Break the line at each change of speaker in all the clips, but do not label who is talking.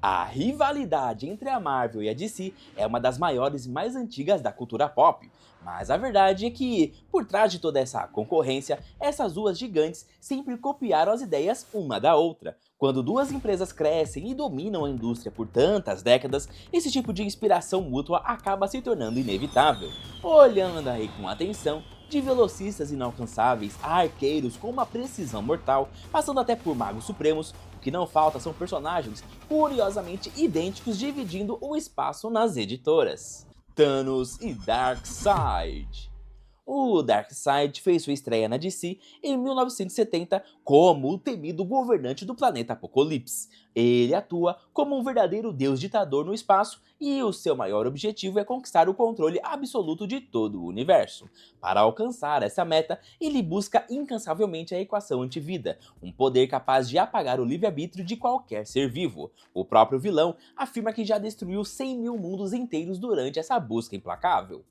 A rivalidade entre a Marvel e a DC é uma das maiores e mais antigas da cultura pop. Mas a verdade é que, por trás de toda essa concorrência, essas duas gigantes sempre copiaram as ideias uma da outra. Quando duas empresas crescem e dominam a indústria por tantas décadas, esse tipo de inspiração mútua acaba se tornando inevitável. Olhando aí com atenção, de velocistas inalcançáveis a arqueiros com uma precisão mortal, passando até por magos supremos, o que não falta são personagens curiosamente idênticos dividindo o espaço nas editoras. Thanos e Darkseid. O Darkseid fez sua estreia na DC em 1970 como o temido governante do planeta Apocalipse. Ele atua como um verdadeiro deus ditador no espaço e o seu maior objetivo é conquistar o controle absoluto de todo o universo. Para alcançar essa meta, ele busca incansavelmente a equação antivida, um poder capaz de apagar o livre-arbítrio de qualquer ser vivo. O próprio vilão afirma que já destruiu 100 mil mundos inteiros durante essa busca implacável.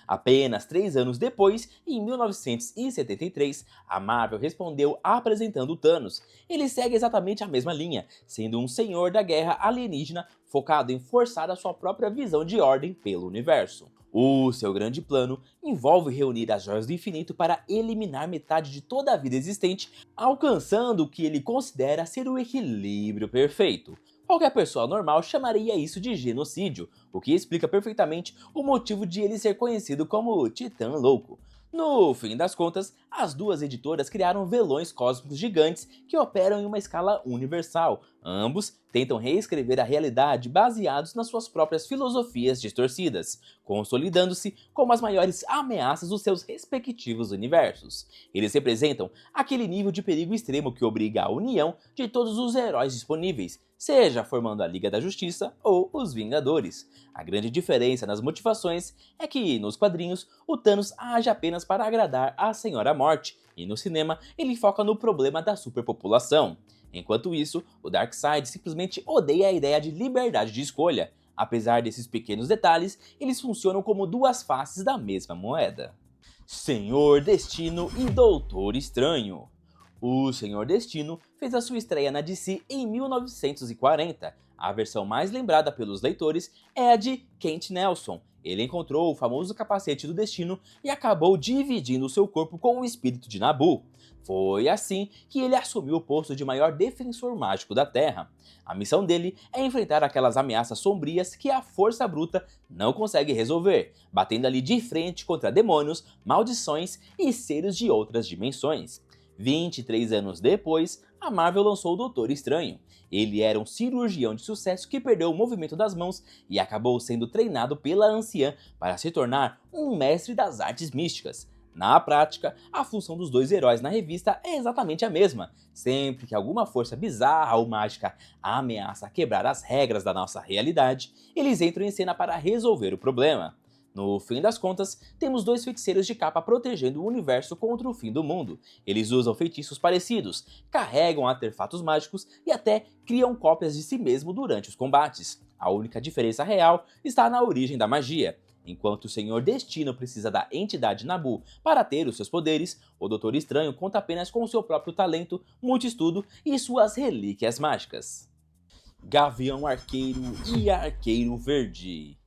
Apenas 3 anos depois, em 1973, a Marvel respondeu apresentando Thanos. Ele segue exatamente a mesma linha, sendo um senhor da guerra alienígena focado em forçar a sua própria visão de ordem pelo universo. O seu grande plano envolve reunir as joias do infinito para eliminar metade de toda a vida existente, alcançando o que ele considera ser o equilíbrio perfeito. Qualquer pessoa normal chamaria isso de genocídio, o que explica perfeitamente o motivo de ele ser conhecido como Titã Louco. No fim das contas, as duas editoras criaram velões cósmicos gigantes que operam em uma escala universal. Ambos tentam reescrever a realidade baseados nas suas próprias filosofias distorcidas, consolidando-se como as maiores ameaças dos seus respectivos universos. Eles representam aquele nível de perigo extremo que obriga a união de todos os heróis disponíveis, seja formando a Liga da Justiça ou os Vingadores. A grande diferença nas motivações é que, nos quadrinhos, o Thanos age apenas para agradar a Senhora Morte, e no cinema ele foca no problema da superpopulação. Enquanto isso, o Darkseid simplesmente odeia a ideia de liberdade de escolha. Apesar desses pequenos detalhes, eles funcionam como duas faces da mesma moeda. Senhor Destino e Doutor Estranho. O Senhor Destino fez a sua estreia na DC em 1940. A versão mais lembrada pelos leitores é a de Kent Nelson. Ele encontrou o famoso capacete do destino e acabou dividindo seu corpo com o espírito de Nabu. Foi assim que ele assumiu o posto de maior defensor mágico da Terra. A missão dele é enfrentar aquelas ameaças sombrias que a força bruta não consegue resolver, batendo ali de frente contra demônios, maldições e seres de outras dimensões. 23 anos depois, a Marvel lançou o Doutor Estranho. Ele era um cirurgião de sucesso que perdeu o movimento das mãos e acabou sendo treinado pela anciã para se tornar um mestre das artes místicas. Na prática, a função dos dois heróis na revista é exatamente a mesma. Sempre que alguma força bizarra ou mágica ameaça quebrar as regras da nossa realidade, eles entram em cena para resolver o problema. No fim das contas, temos dois feiticeiros de capa protegendo o universo contra o fim do mundo. Eles usam feitiços parecidos, carregam artefatos mágicos e até criam cópias de si mesmo durante os combates. A única diferença real está na origem da magia. Enquanto o Senhor Destino precisa da entidade Nabu para ter os seus poderes, o Doutor Estranho conta apenas com seu próprio talento, muito estudo e suas relíquias mágicas. Gavião Arqueiro e Arqueiro Verde.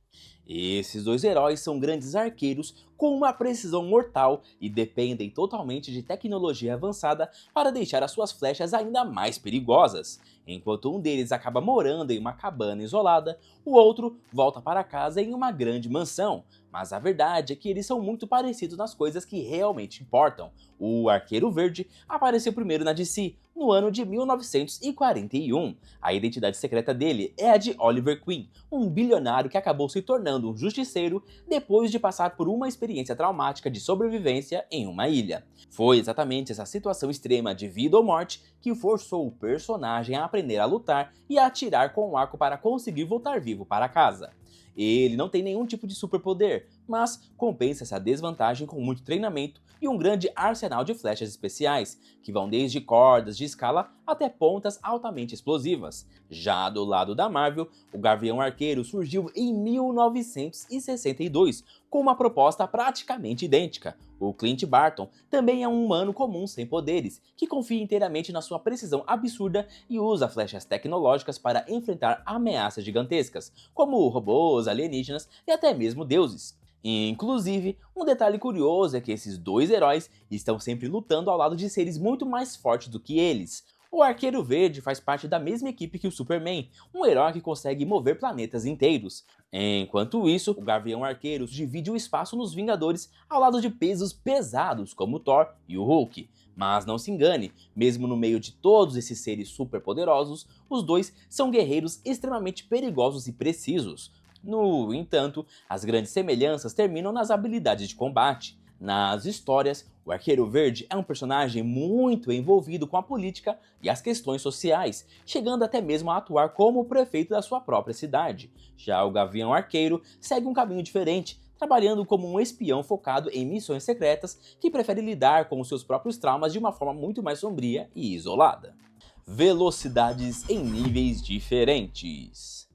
Esses dois heróis são grandes arqueiros com uma precisão mortal e dependem totalmente de tecnologia avançada para deixar as suas flechas ainda mais perigosas. Enquanto um deles acaba morando em uma cabana isolada, o outro volta para casa em uma grande mansão. Mas a verdade é que eles são muito parecidos nas coisas que realmente importam. O Arqueiro Verde apareceu primeiro na DC, no ano de 1941. A identidade secreta dele é a de Oliver Queen, um bilionário que acabou se tornando um justiceiro depois de passar por uma experiência traumática de sobrevivência em uma ilha. Foi exatamente essa situação extrema de vida ou morte que forçou o personagem a aprender a lutar e a atirar com o arco para conseguir voltar vivo para casa. Ele não tem nenhum tipo de superpoder, mas compensa essa desvantagem com muito treinamento e um grande arsenal de flechas especiais, que vão desde cordas de escala até pontas altamente explosivas. Já do lado da Marvel, o Gavião Arqueiro surgiu em 1962 com uma proposta praticamente idêntica. O Clint Barton também é um humano comum sem poderes, que confia inteiramente na sua precisão absurda e usa flechas tecnológicas para enfrentar ameaças gigantescas, como robôs, alienígenas e até mesmo deuses. Inclusive, um detalhe curioso é que esses dois heróis estão sempre lutando ao lado de seres muito mais fortes do que eles. O Arqueiro Verde faz parte da mesma equipe que o Superman, um herói que consegue mover planetas inteiros. Enquanto isso, o Gavião Arqueiro divide o espaço nos Vingadores ao lado de pesos pesados como o Thor e o Hulk. Mas não se engane, mesmo no meio de todos esses seres superpoderosos, os dois são guerreiros extremamente perigosos e precisos. No entanto, as grandes semelhanças terminam nas habilidades de combate. Nas histórias, o Arqueiro Verde é um personagem muito envolvido com a política e as questões sociais, chegando até mesmo a atuar como o prefeito da sua própria cidade. Já o Gavião Arqueiro segue um caminho diferente, trabalhando como um espião focado em missões secretas que prefere lidar com os seus próprios traumas de uma forma muito mais sombria e isolada. Velocidades em níveis diferentes.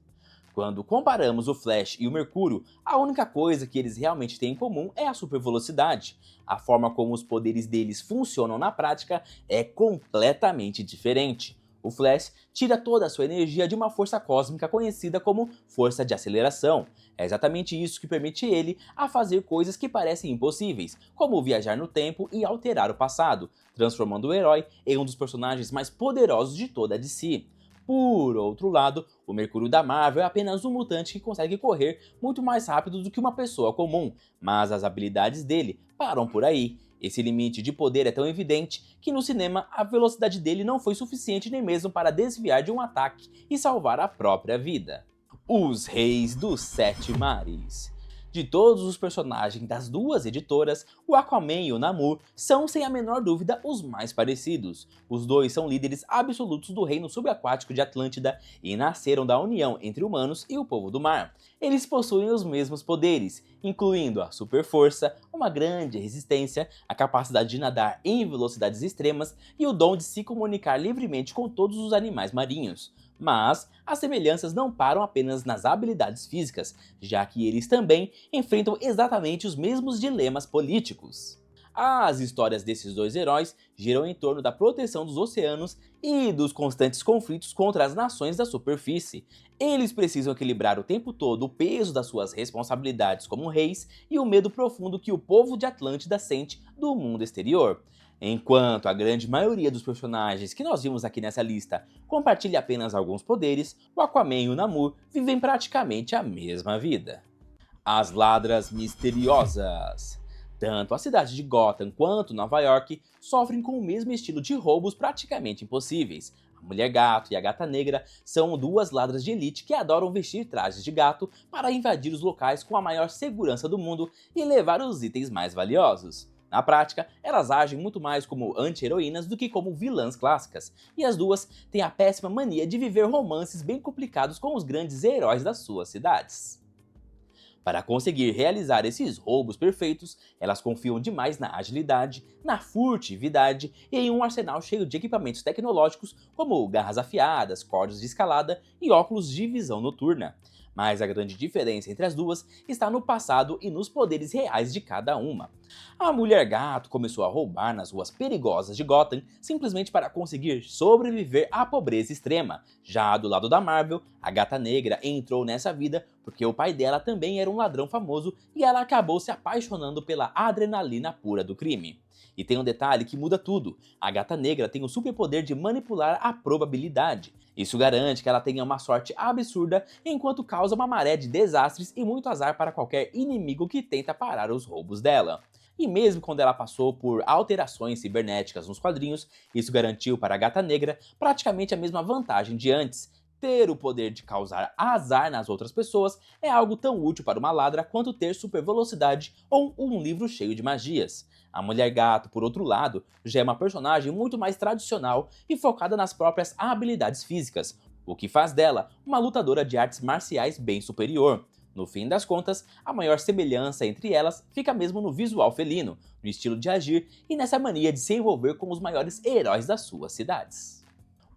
Quando comparamos o Flash e o Mercúrio, a única coisa que eles realmente têm em comum é a supervelocidade. A forma como os poderes deles funcionam na prática é completamente diferente. O Flash tira toda a sua energia de uma força cósmica conhecida como força de aceleração. É exatamente isso que permite ele a fazer coisas que parecem impossíveis, como viajar no tempo e alterar o passado, transformando o herói em um dos personagens mais poderosos de toda a DC. Por outro lado, o Mercúrio da Marvel é apenas um mutante que consegue correr muito mais rápido do que uma pessoa comum, mas as habilidades dele param por aí. Esse limite de poder é tão evidente que no cinema a velocidade dele não foi suficiente nem mesmo para desviar de um ataque e salvar a própria vida. Os Reis dos Sete Mares. De todos os personagens das duas editoras, o Aquaman e o Namor são sem a menor dúvida os mais parecidos. Os dois são líderes absolutos do reino subaquático de Atlântida e nasceram da união entre humanos e o povo do mar. Eles possuem os mesmos poderes, incluindo a super força, uma grande resistência, a capacidade de nadar em velocidades extremas e o dom de se comunicar livremente com todos os animais marinhos. Mas as semelhanças não param apenas nas habilidades físicas, já que eles também enfrentam exatamente os mesmos dilemas políticos. As histórias desses dois heróis giram em torno da proteção dos oceanos e dos constantes conflitos contra as nações da superfície. Eles precisam equilibrar o tempo todo o peso das suas responsabilidades como reis e o medo profundo que o povo de Atlântida sente do mundo exterior. Enquanto a grande maioria dos personagens que nós vimos aqui nessa lista compartilha apenas alguns poderes, o Aquaman e o Namor vivem praticamente a mesma vida. As Ladras Misteriosas. Tanto a cidade de Gotham quanto Nova York sofrem com o mesmo estilo de roubos praticamente impossíveis. A Mulher Gato e a Gata Negra são duas ladras de elite que adoram vestir trajes de gato para invadir os locais com a maior segurança do mundo e levar os itens mais valiosos. Na prática, elas agem muito mais como anti-heroínas do que como vilãs clássicas, e as duas têm a péssima mania de viver romances bem complicados com os grandes heróis das suas cidades. Para conseguir realizar esses roubos perfeitos, elas confiam demais na agilidade, na furtividade e em um arsenal cheio de equipamentos tecnológicos como garras afiadas, cordas de escalada e óculos de visão noturna. Mas a grande diferença entre as duas está no passado e nos poderes reais de cada uma. A Mulher Gato começou a roubar nas ruas perigosas de Gotham simplesmente para conseguir sobreviver à pobreza extrema. Já do lado da Marvel, a Gata Negra entrou nessa vida porque o pai dela também era um ladrão famoso e ela acabou se apaixonando pela adrenalina pura do crime. E tem um detalhe que muda tudo: a Gata Negra tem o superpoder de manipular a probabilidade. Isso garante que ela tenha uma sorte absurda, enquanto causa uma maré de desastres e muito azar para qualquer inimigo que tenta parar os roubos dela. E mesmo quando ela passou por alterações cibernéticas nos quadrinhos, isso garantiu para a Gata Negra praticamente a mesma vantagem de antes. Ter o poder de causar azar nas outras pessoas é algo tão útil para uma ladra quanto ter super velocidade ou um livro cheio de magias. A Mulher Gato, por outro lado, já é uma personagem muito mais tradicional e focada nas próprias habilidades físicas, o que faz dela uma lutadora de artes marciais bem superior. No fim das contas, a maior semelhança entre elas fica mesmo no visual felino, no estilo de agir e nessa mania de se envolver com os maiores heróis das suas cidades.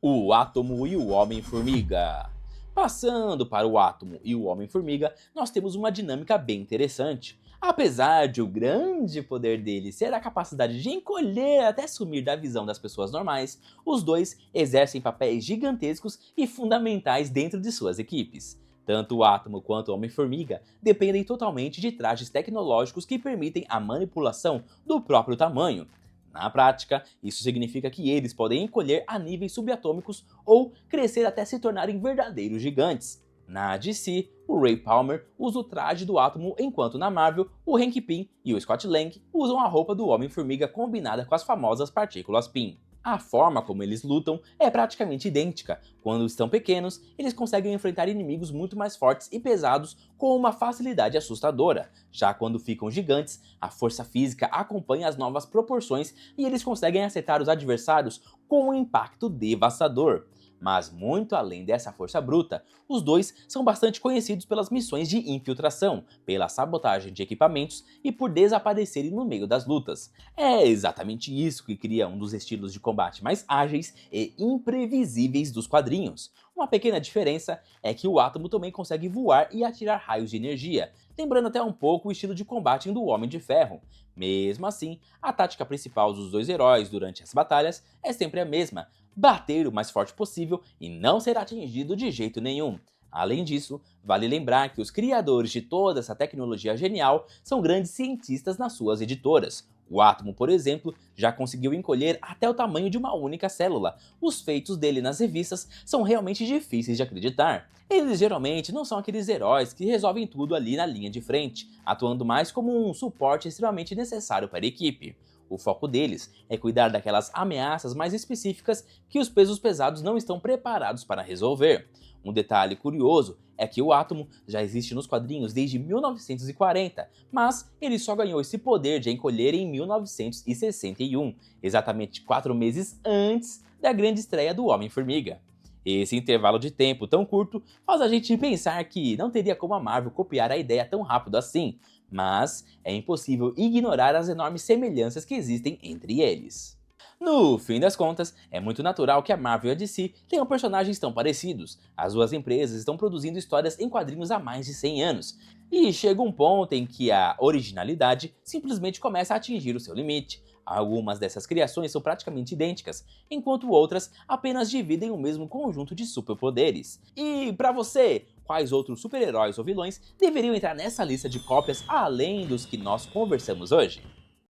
O Átomo e o Homem-Formiga. Passando para o Átomo e o Homem-Formiga, nós temos uma dinâmica bem interessante. Apesar de o grande poder dele ser a capacidade de encolher até sumir da visão das pessoas normais, os dois exercem papéis gigantescos e fundamentais dentro de suas equipes. Tanto o Átomo quanto o Homem-Formiga dependem totalmente de trajes tecnológicos que permitem a manipulação do próprio tamanho. Na prática, isso significa que eles podem encolher a níveis subatômicos ou crescer até se tornarem verdadeiros gigantes. Na DC, o Ray Palmer usa o traje do Átomo, enquanto na Marvel, o Hank Pym e o Scott Lang usam a roupa do Homem-Formiga combinada com as famosas partículas Pym. A forma como eles lutam é praticamente idêntica. Quando estão pequenos, eles conseguem enfrentar inimigos muito mais fortes e pesados com uma facilidade assustadora. Já quando ficam gigantes, a força física acompanha as novas proporções e eles conseguem acertar os adversários com um impacto devastador. Mas muito além dessa força bruta, os dois são bastante conhecidos pelas missões de infiltração, pela sabotagem de equipamentos e por desaparecerem no meio das lutas. É exatamente isso que cria um dos estilos de combate mais ágeis e imprevisíveis dos quadrinhos. Uma pequena diferença é que o Átomo também consegue voar e atirar raios de energia, lembrando até um pouco o estilo de combate do Homem de Ferro. Mesmo assim, a tática principal dos dois heróis durante as batalhas é sempre a mesma: bater o mais forte possível e não ser atingido de jeito nenhum. Além disso, vale lembrar que os criadores de toda essa tecnologia genial são grandes cientistas nas suas editoras. O Átomo, por exemplo, já conseguiu encolher até o tamanho de uma única célula. Os feitos dele nas revistas são realmente difíceis de acreditar. Eles geralmente não são aqueles heróis que resolvem tudo ali na linha de frente, atuando mais como um suporte extremamente necessário para a equipe. O foco deles é cuidar daquelas ameaças mais específicas que os pesos pesados não estão preparados para resolver. Um detalhe curioso é que o Átomo já existe nos quadrinhos desde 1940, mas ele só ganhou esse poder de encolher em 1961, exatamente 4 meses antes da grande estreia do Homem-Formiga. Esse intervalo de tempo tão curto faz a gente pensar que não teria como a Marvel copiar a ideia tão rápido assim, mas é impossível ignorar as enormes semelhanças que existem entre eles. No fim das contas, é muito natural que a Marvel e a DC tenham personagens tão parecidos. As duas empresas estão produzindo histórias em quadrinhos há mais de 100 anos, e chega um ponto em que a originalidade simplesmente começa a atingir o seu limite. Algumas dessas criações são praticamente idênticas, enquanto outras apenas dividem o mesmo conjunto de superpoderes. E pra você, quais outros super-heróis ou vilões deveriam entrar nessa lista de cópias além dos que nós conversamos hoje?